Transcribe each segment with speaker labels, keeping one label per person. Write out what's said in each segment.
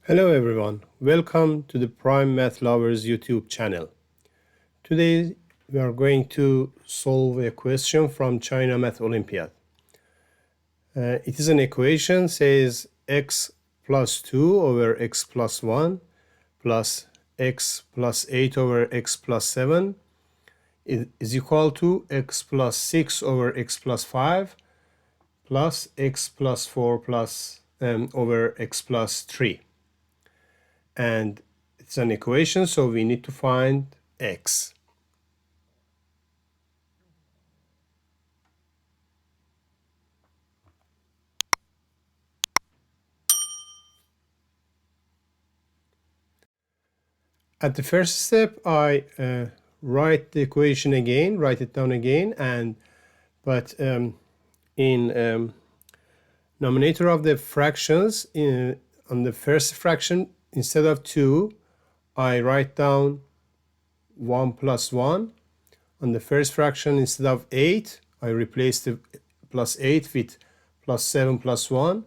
Speaker 1: Hello everyone, welcome to the Prime Math Lovers YouTube channel. Today we are going to solve a question from China Math Olympiad. It is an equation, says x plus 2 over x plus 1 plus x plus 8 over x plus 7 is equal to x plus 6 over x plus 5 plus x plus 4 plus over x plus 3. And it's an equation, so we need to find x. At the first step, I write the equation again, write it down again, but in nominator of the fractions, on the first fraction, instead of 2, I write down 1 plus 1. On the first fraction, instead of 8, I replace the plus 8 with plus 7 plus 1.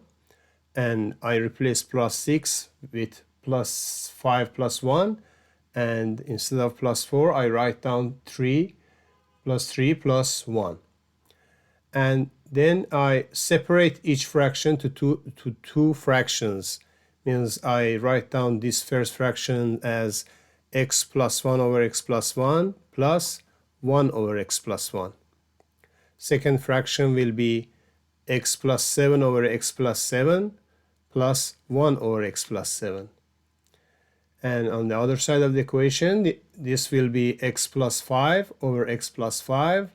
Speaker 1: And I replace plus 6 with plus 5 plus 1. And instead of plus 4, I write down 3 plus 1. And then I separate each fraction to two fractions. Means I write down this first fraction as x plus 1 over x plus 1 plus 1 over x plus 1. Second fraction will be x plus 7 over x plus 7 plus 1 over x plus 7. And on the other side of the equation, this will be x plus 5 over x plus 5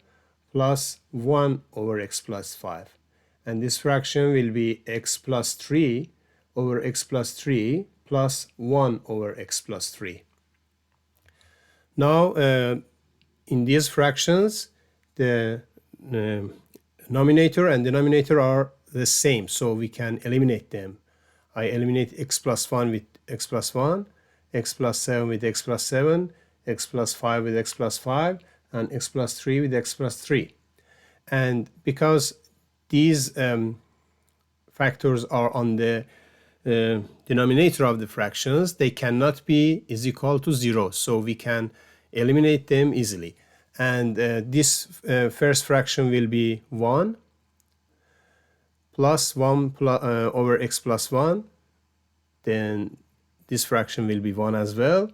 Speaker 1: plus 1 over x plus 5. And this fraction will be x plus 3 over x plus 3 plus 1 over x plus 3. Now, in these fractions, the numerator and denominator are the same, so we can eliminate them. I eliminate x plus 1 with x plus 1, x plus 7 with x plus 7, x plus 5 with x plus 5, and x plus 3 with x plus 3. And because these factors are on the denominator of the fractions, they cannot be is equal to 0, so we can eliminate them easily. And this first fraction will be 1 plus 1 over x plus 1. Then this fraction will be 1 as well,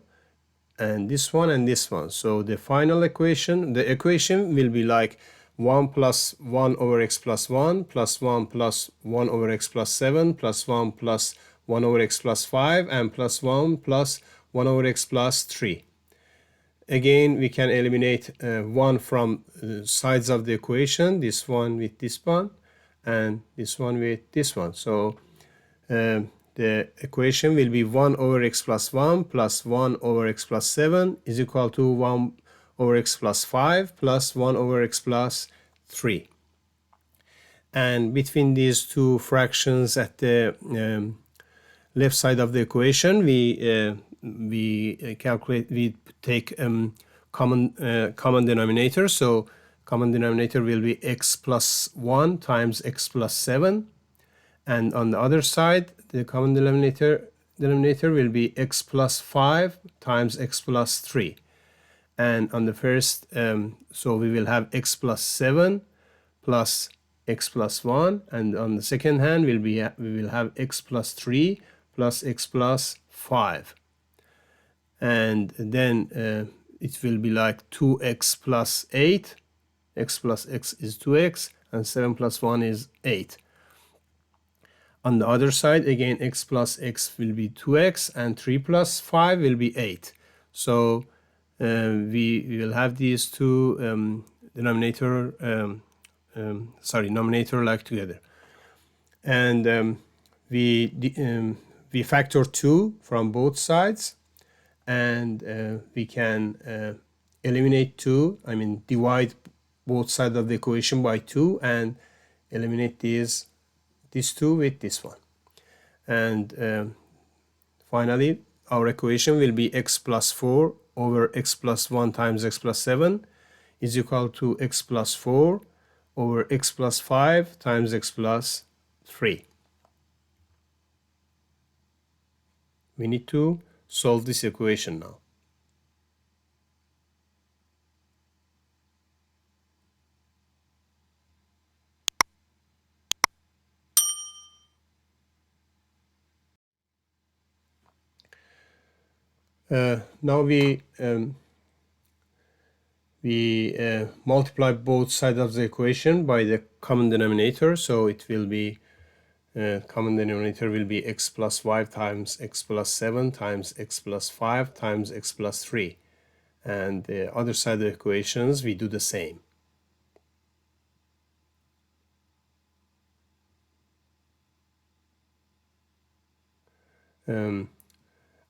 Speaker 1: and this one and this one. So the final equation, the equation will be like 1 plus 1 over x plus 1 plus 1 plus 1 over x plus 7 plus 1 plus 1 over x plus 5 and plus 1 plus 1 over x plus 3. Again, we can eliminate 1 from sides of the equation, this one with this one and this one with this one. So the equation will be 1 over x plus 1 plus 1 over x plus 7 is equal to 1 over x plus 5 plus 1 over x plus 3. And between these two fractions at the left side of the equation, we take common denominator. So common denominator will be x plus 1 times x plus 7. And on the other side, the common denominator will be x plus 5 times x plus 3. And on the first, so we will have x plus 7 plus x plus 1. And on the second hand, we will have x plus 3 plus x plus 5. And then it will be like 2x plus 8. X plus x is 2x, and 7 plus 1 is 8. On the other side, again, x plus x will be 2x, and 3 plus 5 will be 8. So we will have these two numerator like together. And we factor 2 from both sides, and we can eliminate 2, divide both sides of the equation by 2 and eliminate this 2 with this one. And finally, our equation will be x plus 4 over x plus 1 times x plus 7 is equal to x plus 4 over x plus 5 times x plus 3. We need to solve this equation now. Now we multiply both sides of the equation by the common denominator, so it will be common denominator will be x plus 5 times x plus 7 times x plus 5 times x plus 3, and the other side of the equations we do the same.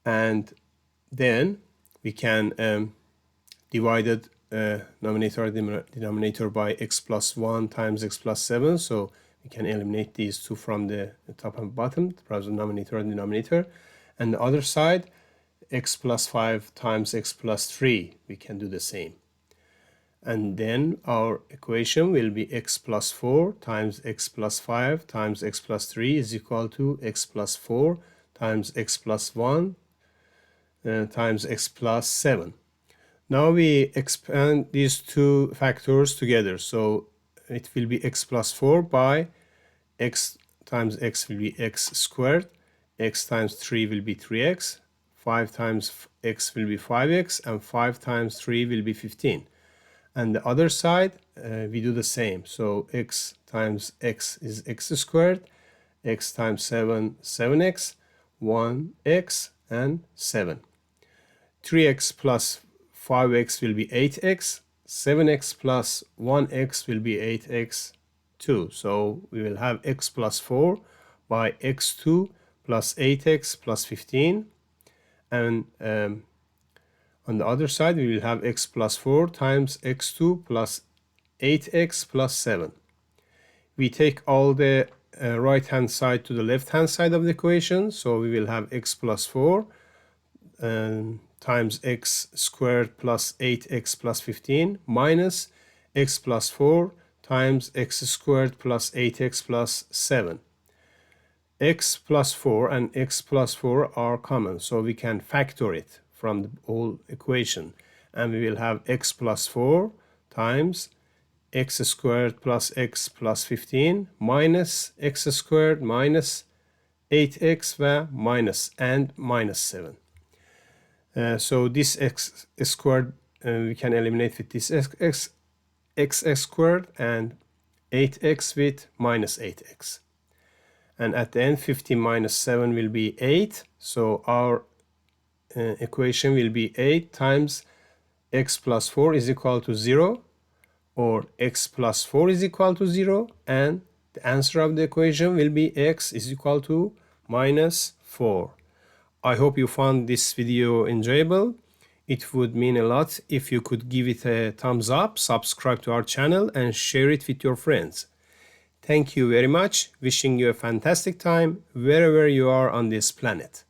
Speaker 1: And then we can divide it numerator denominator by x plus 1 times x plus 7, so we can eliminate these two from the top and bottom, the numerator and denominator. And the other side, x plus 5 times x plus 3, we can do the same. And then our equation will be x plus 4 times x plus 5 times x plus 3 is equal to x plus 4 times x plus 1 times x plus 7. Now we expand these two factors together, so it will be x plus 4 by x times x will be x squared, x times 3 will be 3x, 5 times x will be 5x, and 5 times 3 will be 15. And the other side, we do the same. So x times x is x squared, x times 7, 7x, 1x, and 7. 3x plus 5x will be 8x, 7x plus 1x will be 8x too. So we will have x plus 4 by x2 plus 8x plus 15. And on the other side, we will have x plus 4 times x2 plus 8x plus 7. We take all the right-hand side to the left-hand side of the equation. So we will have x plus 4 times x squared plus 8x plus 15 minus x plus 4 times x squared plus 8x plus 7. X plus 4 and x plus 4 are common, so we can factor it from the whole equation, and we will have x plus 4 times x squared plus x plus 15 minus x squared minus 8x and minus 7. So this x squared we can eliminate with this x squared, and 8x with minus 8x. And at the end, 15 minus 7 will be 8. So our equation will be 8 times x plus 4 is equal to 0, or x plus 4 is equal to 0, and the answer of the equation will be x is equal to minus 4. I hope you found this video enjoyable. It would mean a lot if you could give it a thumbs up, subscribe to our channel, and share it with your friends. Thank you very much. Wishing you a fantastic time wherever you are on this planet.